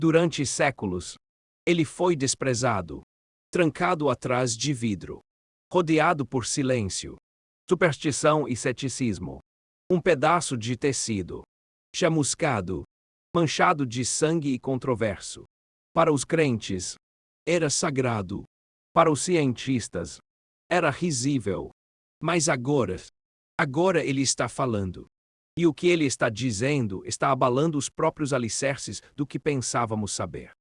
Durante séculos, ele foi desprezado, trancado atrás de vidro, rodeado por silêncio, superstição e ceticismo. Um pedaço de tecido, chamuscado, manchado de sangue e controverso. Para os crentes, era sagrado. Para os cientistas, era risível. Mas agora ele está falando. E o que ele está dizendo está abalando os próprios alicerces do que pensávamos saber.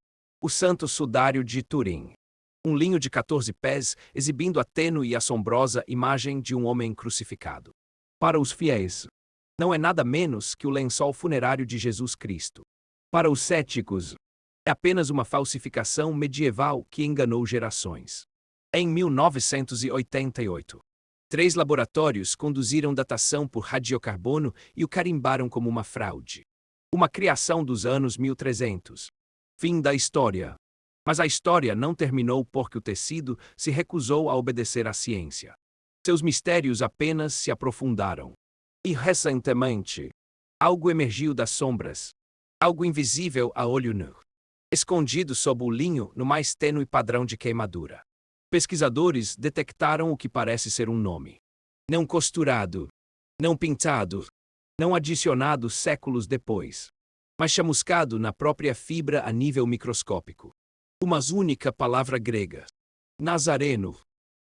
O Santo Sudário de Turim. Um linho de 14 pés, exibindo a tênue e assombrosa imagem de um homem crucificado. Para os fiéis, não é nada menos que o lençol funerário de Jesus Cristo. Para os céticos, é apenas uma falsificação medieval que enganou gerações. Em 1988, 3 laboratórios conduziram datação por radiocarbono e o carimbaram como uma fraude. Uma criação dos anos 1300. Fim da história. Mas a história não terminou porque o tecido se recusou a obedecer à ciência. Seus mistérios apenas se aprofundaram. E recentemente, algo emergiu das sombras. Algo invisível a olho nu. Escondido sob o linho no mais tênue padrão de queimadura. Pesquisadores detectaram o que parece ser um nome. Não costurado, não pintado, não adicionado séculos depois, mas chamuscado na própria fibra a nível microscópico. Uma única palavra grega. Nazareno.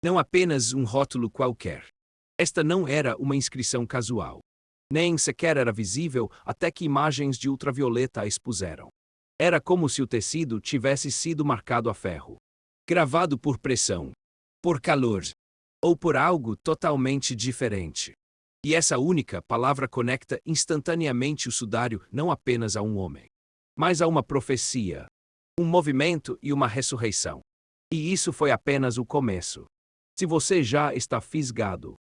Não apenas um rótulo qualquer. Esta não era uma inscrição casual. Nem sequer era visível até que imagens de ultravioleta a expuseram. Era como se o tecido tivesse sido marcado a ferro. Gravado por pressão, por calor, ou por algo totalmente diferente. E essa única palavra conecta instantaneamente o sudário não apenas a um homem, mas a uma profecia, um movimento e uma ressurreição. E isso foi apenas o começo. Se você já está fisgado,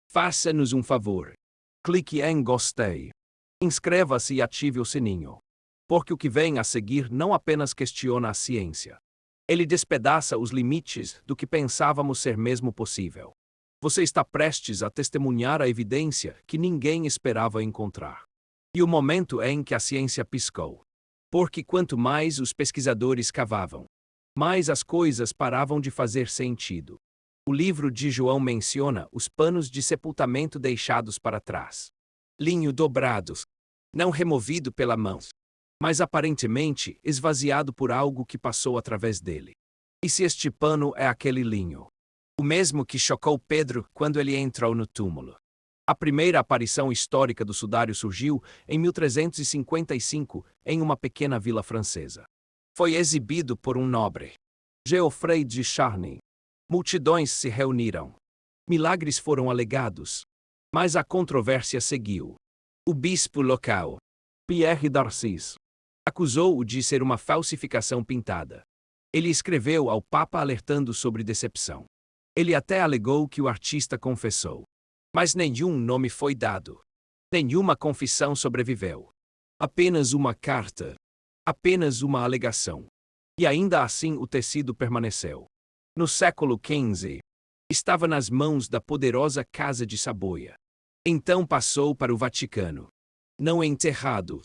faça-nos um favor. Clique em gostei. Inscreva-se e ative o sininho. Porque o que vem a seguir não apenas questiona a ciência. Ele despedaça os limites do que pensávamos ser mesmo possível. Você está prestes a testemunhar a evidência que ninguém esperava encontrar. E o momento é em que a ciência piscou. Porque quanto mais os pesquisadores cavavam, mais as coisas paravam de fazer sentido. O livro de João menciona os panos de sepultamento deixados para trás. Linho dobrado, não removido pela mão, mas aparentemente esvaziado por algo que passou através dele. E se este pano é aquele linho? O mesmo que chocou Pedro quando ele entrou no túmulo. A primeira aparição histórica do sudário surgiu em 1355, em uma pequena vila francesa. Foi exibido por um nobre, Geoffrey de Charny. Multidões se reuniram. Milagres foram alegados. Mas a controvérsia seguiu. O bispo local, Pierre d'Arcis, acusou-o de ser uma falsificação pintada. Ele escreveu ao Papa alertando sobre decepção. Ele até alegou que o artista confessou. Mas nenhum nome foi dado. Nenhuma confissão sobreviveu. Apenas uma carta. Apenas uma alegação. E ainda assim o tecido permaneceu. No século XV, estava nas mãos da poderosa Casa de Saboia. Então passou para o Vaticano. Não enterrado,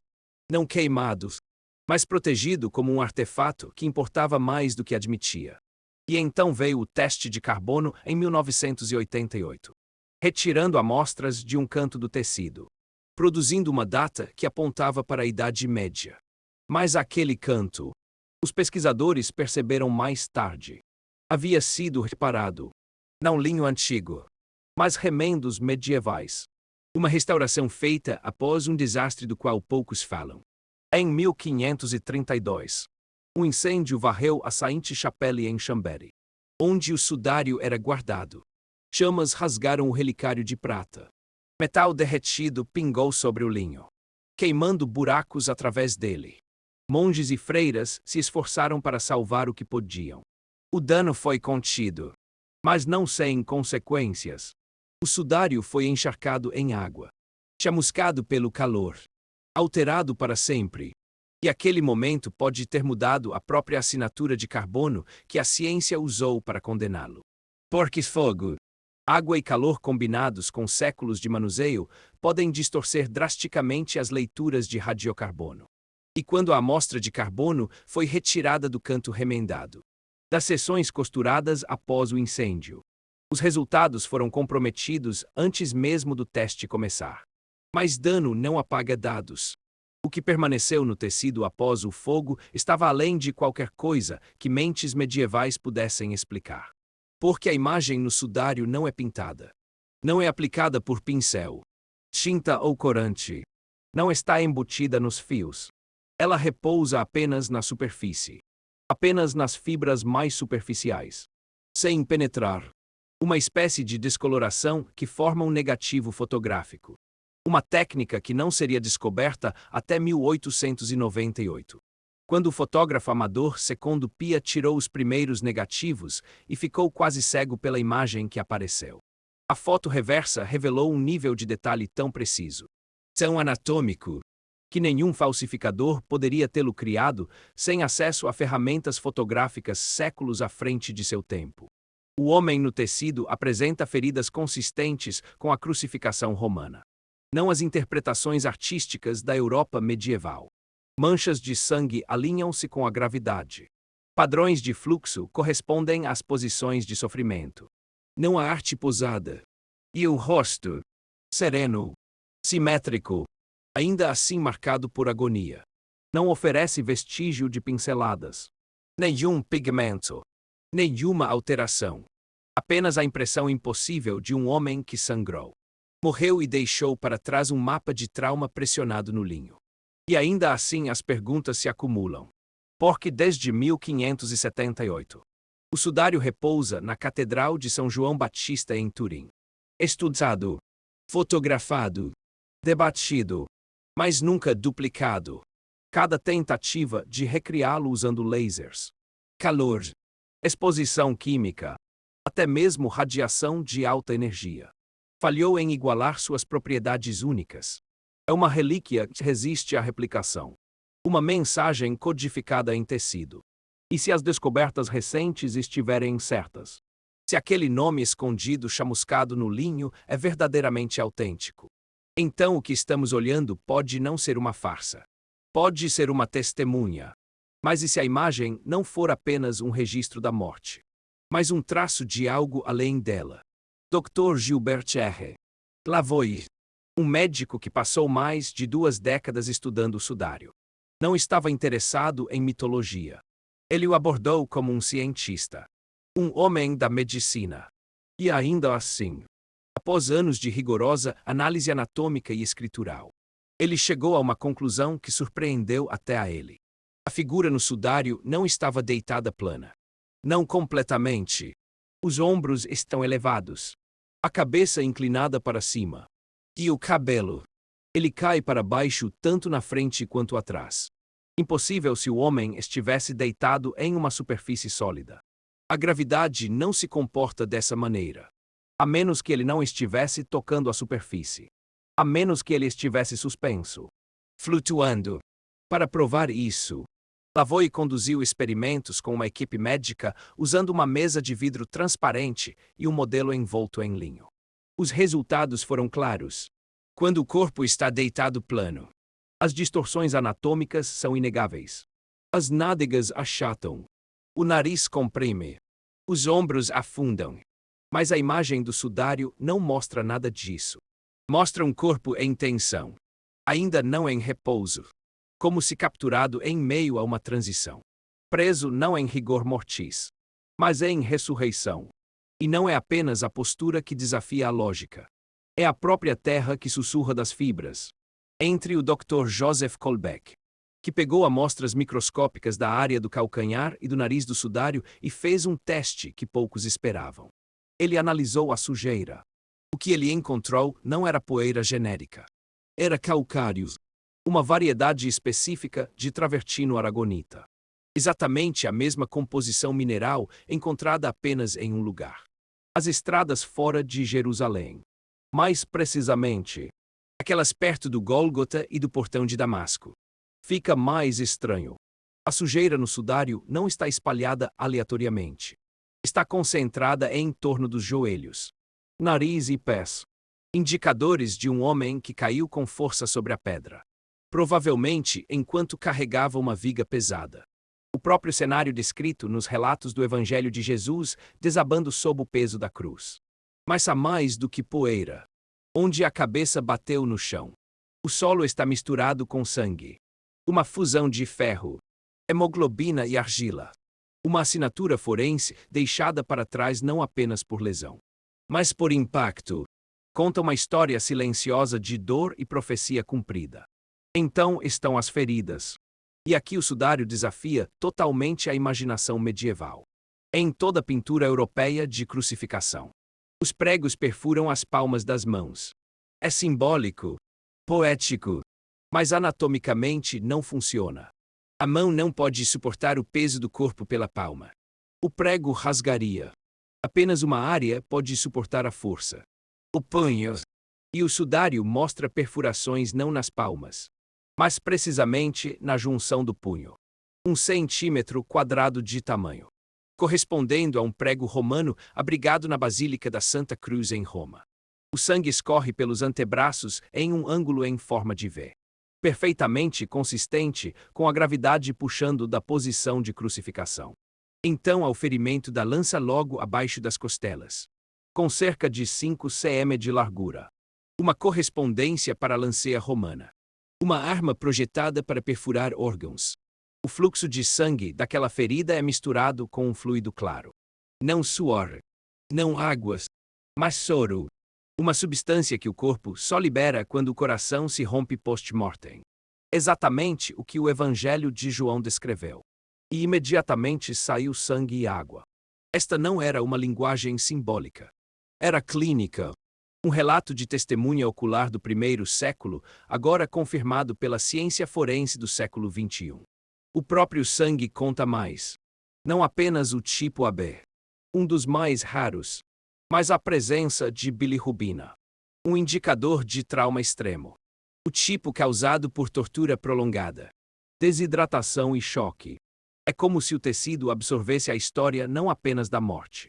não queimado, mas protegido como um artefato que importava mais do que admitia. E então veio o teste de carbono em 1988, retirando amostras de um canto do tecido, produzindo uma data que apontava para a Idade Média. Mas aquele canto, os pesquisadores perceberam mais tarde, havia sido reparado, não linho antigo, mas remendos medievais. Uma restauração feita após um desastre do qual poucos falam. Em 1532, um incêndio varreu a Sainte-Chapelle em Chambéry, onde o sudário era guardado. Chamas rasgaram o relicário de prata. Metal derretido pingou sobre o linho, queimando buracos através dele. Monges e freiras se esforçaram para salvar o que podiam. O dano foi contido, mas não sem consequências. O sudário foi encharcado em água, chamuscado pelo calor, alterado para sempre. E aquele momento pode ter mudado a própria assinatura de carbono que a ciência usou para condená-lo. Porque fogo, água e calor combinados com séculos de manuseio podem distorcer drasticamente as leituras de radiocarbono. e quando a amostra de carbono foi retirada do canto remendado das seções costuradas após o incêndio. Os resultados foram comprometidos antes mesmo do teste começar. Mas dano não apaga dados. O que permaneceu no tecido após o fogo estava além de qualquer coisa que mentes medievais pudessem explicar. Porque a imagem no sudário não é pintada. Não é aplicada por pincel, tinta ou corante. Não está embutida nos fios. Ela repousa apenas na superfície. Apenas nas fibras mais superficiais. Sem penetrar. Uma espécie de descoloração que forma um negativo fotográfico. Uma técnica que não seria descoberta até 1898. Quando o fotógrafo amador Secondo Pia tirou os primeiros negativos e ficou quase cego pela imagem que apareceu. A foto reversa revelou um nível de detalhe tão preciso, tão anatômico, que nenhum falsificador poderia tê-lo criado sem acesso a ferramentas fotográficas séculos à frente de seu tempo. O homem no tecido apresenta feridas consistentes com a crucificação romana. Não as interpretações artísticas da Europa medieval. Manchas de sangue alinham-se com a gravidade. Padrões de fluxo correspondem às posições de sofrimento. Não a arte posada. E o rosto, sereno, simétrico, ainda assim marcado por agonia. Não oferece vestígio de pinceladas. Nenhum pigmento. Nenhuma alteração. Apenas a impressão impossível de um homem que sangrou. Morreu e deixou para trás um mapa de trauma pressionado no linho. E ainda assim as perguntas se acumulam. Porque desde 1578, o sudário repousa na Catedral de São João Batista em Turim. Estudado, fotografado, debatido, mas nunca duplicado. Cada tentativa de recriá-lo usando lasers, calor, exposição química, até mesmo radiação de alta energia, falhou em igualar suas propriedades únicas. É uma relíquia que resiste à replicação. Uma mensagem codificada em tecido. E se as descobertas recentes estiverem certas? Se aquele nome escondido chamuscado no linho é verdadeiramente autêntico? Então o que estamos olhando pode não ser uma farsa. Pode ser uma testemunha. Mas e se a imagem não for apenas um registro da morte? Mas um traço de algo além dela? Dr. Gilbert R. Lavoie, um médico que passou mais de 2 décadas estudando o sudário, não estava interessado em mitologia. Ele o abordou como um cientista, um homem da medicina. E ainda assim, após anos de rigorosa análise anatômica e escritural, ele chegou a uma conclusão que surpreendeu até a ele. A figura no sudário não estava deitada plana. Não completamente. Os ombros estão elevados. A cabeça inclinada para cima. E o cabelo. Ele cai para baixo tanto na frente quanto atrás. Impossível se o homem estivesse deitado em uma superfície sólida. A gravidade não se comporta dessa maneira. A menos que ele não estivesse tocando a superfície. A menos que ele estivesse suspenso. Flutuando. Para provar isso, Lavoie conduziu experimentos com uma equipe médica usando uma mesa de vidro transparente e um modelo envolto em linho. Os resultados foram claros. Quando o corpo está deitado plano, as distorções anatômicas são inegáveis. As nádegas achatam. O nariz comprime. Os ombros afundam. Mas a imagem do sudário não mostra nada disso. Mostra um corpo em tensão. Ainda não em repouso. Como se capturado em meio a uma transição. Preso não em rigor mortis, mas em ressurreição. E não é apenas a postura que desafia a lógica. É a própria terra que sussurra das fibras. Entre o Dr. Joseph Colbeck, que pegou amostras microscópicas da área do calcanhar e do nariz do sudário e fez um teste que poucos esperavam. Ele analisou a sujeira. O que ele encontrou não era poeira genérica. Era calcário. Uma variedade específica de travertino aragonita. Exatamente a mesma composição mineral encontrada apenas em um lugar. As estradas fora de Jerusalém. Mais precisamente, aquelas perto do Gólgota e do portão de Damasco. Fica mais estranho. A sujeira no sudário não está espalhada aleatoriamente. Está concentrada em torno dos joelhos, nariz e pés. Indicadores de um homem que caiu com força sobre a pedra. provavelmente enquanto carregava uma viga pesada. O próprio cenário descrito nos relatos do Evangelho de Jesus desabando sob o peso da cruz. Mas há mais do que poeira. Onde a cabeça bateu no chão. O solo está misturado com sangue. Uma fusão de ferro, hemoglobina e argila. Uma assinatura forense deixada para trás não apenas por lesão, mas por impacto. Conta uma história silenciosa de dor e profecia cumprida. Então estão as feridas. E aqui o sudário desafia totalmente a imaginação medieval. Em toda a pintura europeia de crucificação, os pregos perfuram as palmas das mãos. É simbólico, poético, mas anatomicamente não funciona. A mão não pode suportar o peso do corpo pela palma. O prego rasgaria. Apenas uma área pode suportar a força. O punho. E o sudário mostra perfurações não nas palmas, mas precisamente na junção do punho. 1 centímetro quadrado de tamanho, correspondendo a um prego romano abrigado na Basílica da Santa Cruz em Roma. O sangue escorre pelos antebraços em um ângulo em forma de V, perfeitamente consistente com a gravidade puxando da posição de crucificação. Então há o ferimento da lança logo abaixo das costelas, com cerca de 5 cm de largura. Uma correspondência para a lanceia romana. Uma arma projetada para perfurar órgãos. O fluxo de sangue daquela ferida é misturado com um fluido claro. Não suor, não águas, mas soro. Uma substância que o corpo só libera quando o coração se rompe post-mortem. Exatamente o que o Evangelho de João descreveu. E imediatamente saiu sangue e água. Esta não era uma linguagem simbólica. Era clínica. Um relato de testemunha ocular do primeiro século, agora confirmado pela ciência forense do século XXI. O próprio sangue conta mais. Não apenas o tipo AB, um dos mais raros, mas a presença de bilirrubina, um indicador de trauma extremo. O tipo causado por tortura prolongada, desidratação e choque. É como se o tecido absorvesse a história não apenas da morte,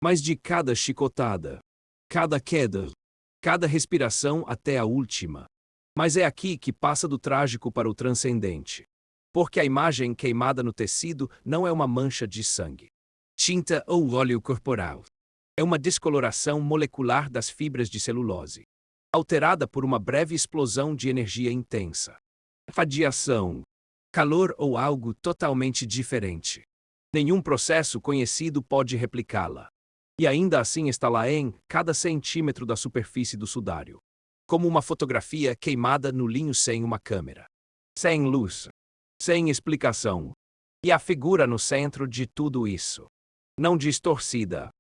mas de cada chicotada, cada queda, cada respiração até a última. Mas é aqui que passa do trágico para o transcendente. Porque a imagem queimada no tecido não é uma mancha de sangue, tinta ou óleo corporal. É uma descoloração molecular das fibras de celulose, alterada por uma breve explosão de energia intensa. Radiação, calor ou algo totalmente diferente. Nenhum processo conhecido pode replicá-la. E ainda assim está lá em cada centímetro da superfície do sudário. Como uma fotografia queimada no linho sem uma câmera. Sem luz. Sem explicação. E a figura no centro de tudo isso. Não distorcida.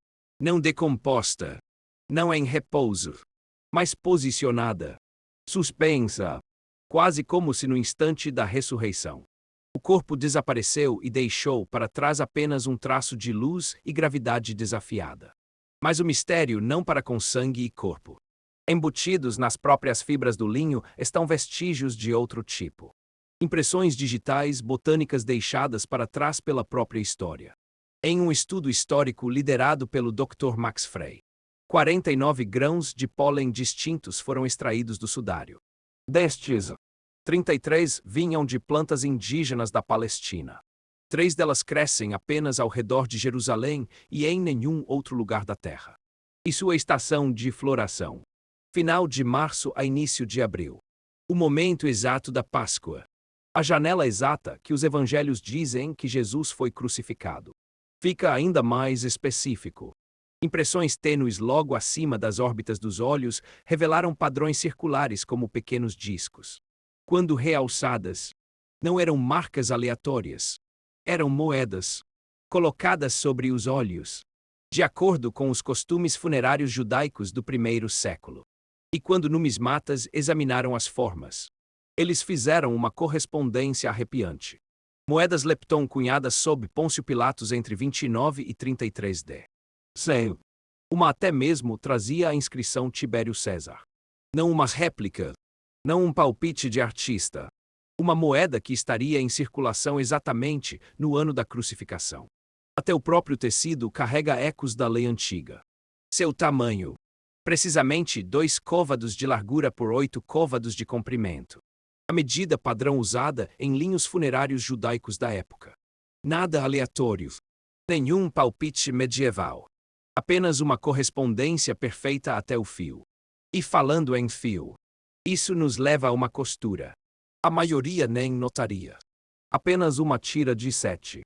Não decomposta. Não em repouso. Mas posicionada. Suspensa. Quase como se no instante da ressurreição. O corpo desapareceu e deixou para trás apenas um traço de luz e gravidade desafiada. Mas o mistério não para com sangue e corpo. Embutidos nas próprias fibras do linho estão vestígios de outro tipo. Impressões digitais botânicas deixadas para trás pela própria história. Em um estudo histórico liderado pelo Dr. Max Frey, 49 grãos de pólen distintos foram extraídos do sudário. Destes, 33 vinham de plantas indígenas da Palestina. 3 delas crescem apenas ao redor de Jerusalém e em nenhum outro lugar da Terra. E sua estação de floração. Final de março a início de abril. O momento exato da Páscoa. A janela exata que os evangelhos dizem que Jesus foi crucificado. Fica ainda mais específico. Impressões tênues logo acima das órbitas dos olhos revelaram padrões circulares como pequenos discos. Quando realçadas, não eram marcas aleatórias. Eram moedas, colocadas sobre os olhos, de acordo com os costumes funerários judaicos do primeiro século. E quando numismatas examinaram as formas, eles fizeram uma correspondência arrepiante. Moedas lepton cunhadas sob Pôncio Pilatos entre 29 e 33 d. C. Uma até mesmo trazia a inscrição Tibério César. Não uma réplica, não um palpite de artista. Uma moeda que estaria em circulação exatamente no ano da crucificação. Até o próprio tecido carrega ecos da lei antiga. Seu tamanho. Precisamente 2 côvados de largura por 8 côvados de comprimento. A medida padrão usada em linhos funerários judaicos da época. Nada aleatório. Nenhum palpite medieval. Apenas uma correspondência perfeita até o fio. E falando em fio, isso nos leva a uma costura. A maioria nem notaria. Apenas uma tira de 7,5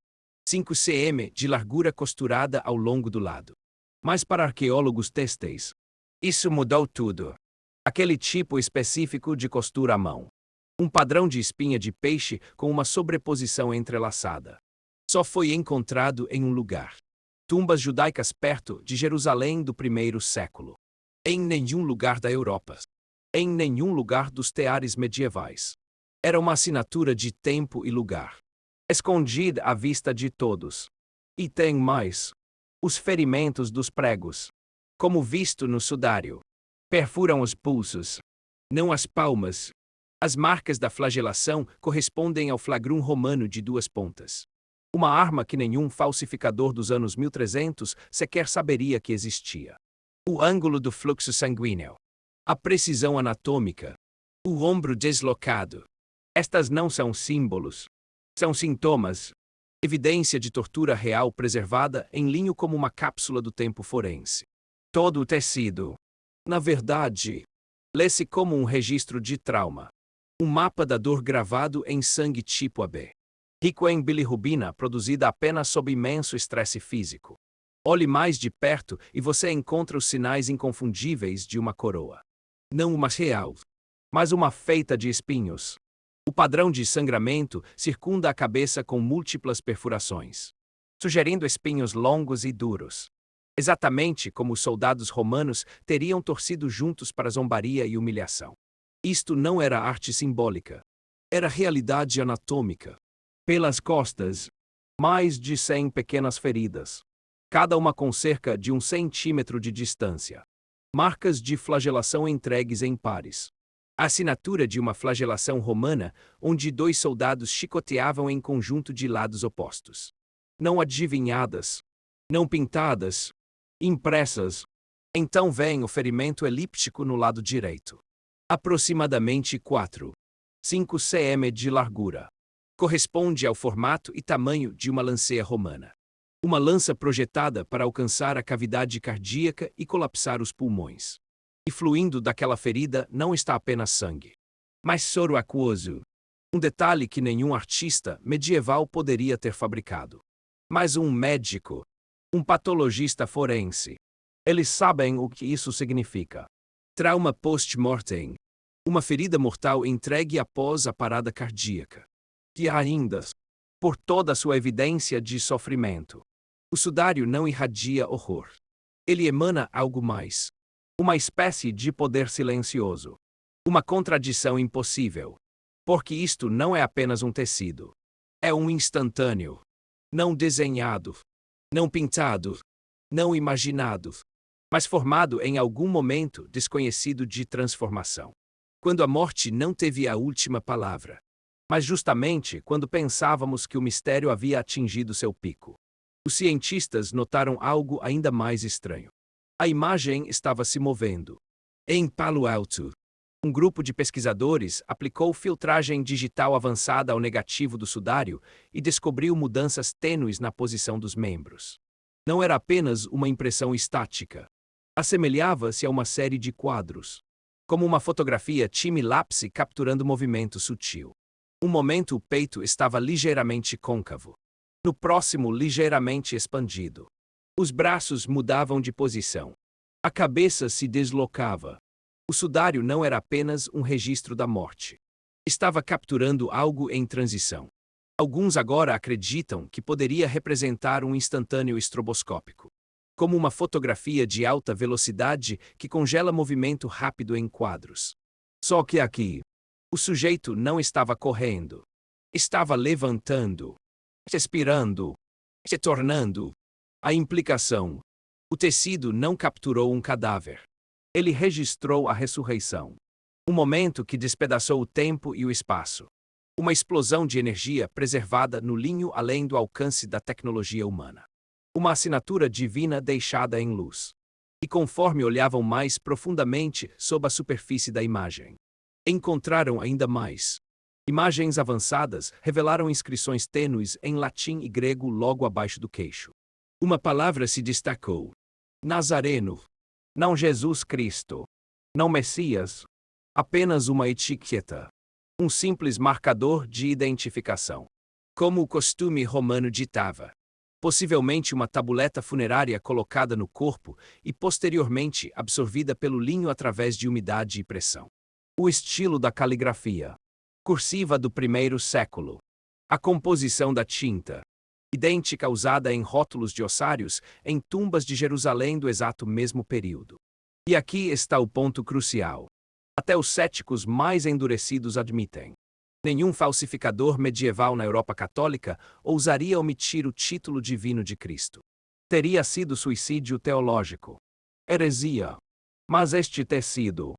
cm de largura costurada ao longo do lado. Mas para arqueólogos têxteis, isso mudou tudo. Aquele tipo específico de costura à mão. Um padrão de espinha de peixe com uma sobreposição entrelaçada. Só foi encontrado em um lugar. Tumbas judaicas perto de Jerusalém do primeiro século. Em nenhum lugar da Europa. Em nenhum lugar dos teares medievais. Era uma assinatura de tempo e lugar. Escondida à vista de todos. E tem mais. Os ferimentos dos pregos. Como visto no sudário. Perfuram os pulsos. Não as palmas. As marcas da flagelação correspondem ao flagrum romano de 2 pontas. Uma arma que nenhum falsificador dos anos 1300 sequer saberia que existia. O ângulo do fluxo sanguíneo. A precisão anatômica. O ombro deslocado. Estas não são símbolos. São sintomas. Evidência de tortura real preservada em linho como uma cápsula do tempo forense. Todo o tecido. Na verdade, lê-se como um registro de trauma. Um mapa da dor gravado em sangue tipo AB. Rico em bilirrubina produzida apenas sob imenso estresse físico. Olhe mais de perto e você encontra os sinais inconfundíveis de uma coroa. Não uma real, mas uma feita de espinhos. O padrão de sangramento circunda a cabeça com múltiplas perfurações, sugerindo espinhos longos e duros. Exatamente como os soldados romanos teriam torcido juntos para zombaria e humilhação. Isto não era arte simbólica. Era realidade anatômica. Pelas costas, mais de 100 pequenas feridas. Cada uma com cerca de 1 centímetro de distância. Marcas de flagelação entregues em pares. A assinatura de uma flagelação romana, onde 2 soldados chicoteavam em conjunto de lados opostos. Não adivinhadas. Não pintadas. Impressas. Então vem o ferimento elíptico no lado direito. Aproximadamente 4,5 cm de largura. Corresponde ao formato e tamanho de uma lanceia romana. Uma lança projetada para alcançar a cavidade cardíaca e colapsar os pulmões. E fluindo daquela ferida não está apenas sangue, mas soro aquoso. Um detalhe que nenhum artista medieval poderia ter fabricado. Mas um médico, um patologista forense. Eles sabem o que isso significa. Trauma post-mortem. Uma ferida mortal entregue após a parada cardíaca. E ainda, por toda a sua evidência de sofrimento, o sudário não irradia horror. Ele emana algo mais. Uma espécie de poder silencioso. Uma contradição impossível. Porque isto não é apenas um tecido. É um instantâneo. Não desenhado. Não pintado. Não imaginado. Mas formado em algum momento desconhecido de transformação. Quando a morte não teve a última palavra. Mas justamente quando pensávamos que o mistério havia atingido seu pico. Os cientistas notaram algo ainda mais estranho. A imagem estava se movendo. Em Palo Alto, um grupo de pesquisadores aplicou filtragem digital avançada ao negativo do sudário e descobriu mudanças tênues na posição dos membros. Não era apenas uma impressão estática. Assemelhava-se a uma série de quadros. Como uma fotografia time-lapse capturando movimento sutil. Um momento o peito estava ligeiramente côncavo. No próximo, ligeiramente expandido. Os braços mudavam de posição. A cabeça se deslocava. O sudário não era apenas um registro da morte. Estava capturando algo em transição. Alguns agora acreditam que poderia representar um instantâneo estroboscópico. Como uma fotografia de alta velocidade que congela movimento rápido em quadros. Só que aqui, o sujeito não estava correndo. Estava levantando, respirando, se tornando. A implicação. O tecido não capturou um cadáver. Ele registrou a ressurreição. Um momento que despedaçou o tempo e o espaço. Uma explosão de energia preservada no linho além do alcance da tecnologia humana. Uma assinatura divina deixada em luz. E conforme olhavam mais profundamente sob a superfície da imagem, encontraram ainda mais. Imagens avançadas revelaram inscrições tênues em latim e grego logo abaixo do queixo. Uma palavra se destacou: Nazareno. Não Jesus Cristo. Não Messias. Apenas uma etiqueta. Um simples marcador de identificação. Como o costume romano ditava. Possivelmente uma tabuleta funerária colocada no corpo e posteriormente absorvida pelo linho através de umidade e pressão. O estilo da caligrafia. Cursiva do primeiro século. A composição da tinta. Idêntica usada em rótulos de ossários em tumbas de Jerusalém do exato mesmo período. E aqui está o ponto crucial. Até os céticos mais endurecidos admitem. Nenhum falsificador medieval na Europa católica ousaria omitir o título divino de Cristo. Teria sido suicídio teológico. Heresia. Mas este tecido.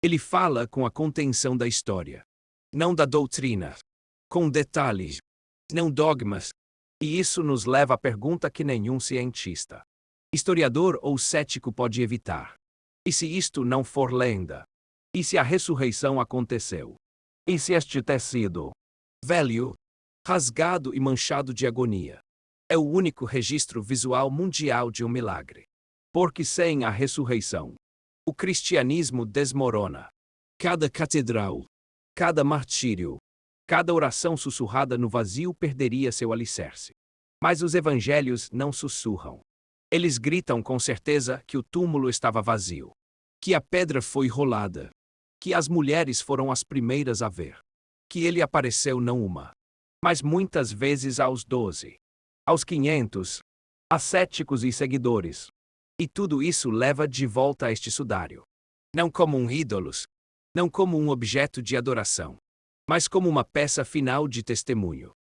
Ele fala com a contenção da história. Não da doutrina. Com detalhes. Não dogmas. E isso nos leva à pergunta que nenhum cientista, historiador ou cético pode evitar. E se isto não for lenda? E se a ressurreição aconteceu? E se este tecido, velho, rasgado e manchado de agonia, é o único registro visual mundial de um milagre? Porque sem a ressurreição, o cristianismo desmorona. Cada catedral, cada martírio, cada oração sussurrada no vazio perderia seu alicerce. Mas os evangelhos não sussurram. Eles gritam com certeza que o túmulo estava vazio, que a pedra foi rolada, que as mulheres foram as primeiras a ver, que ele apareceu não uma, mas muitas vezes aos 12, aos 500, a céticos e seguidores. E tudo isso leva de volta a este sudário. Não como um ídolo, não como um objeto de adoração, mas como uma peça final de testemunho.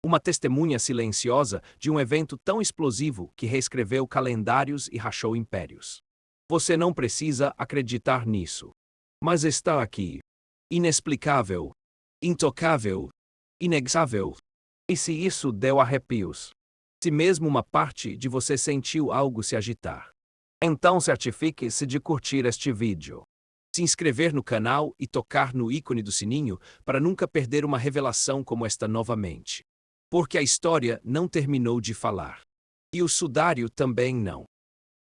Uma testemunha silenciosa de um evento tão explosivo que reescreveu calendários e rachou impérios. Você não precisa acreditar nisso. Mas está aqui. Inexplicável. Intocável. Inexável. E se isso deu arrepios? Se mesmo uma parte de você sentiu algo se agitar, então certifique-se de curtir este vídeo, se inscrever no canal e tocar no ícone do sininho para nunca perder uma revelação como esta novamente. Porque a história não terminou de falar. E o sudário também não.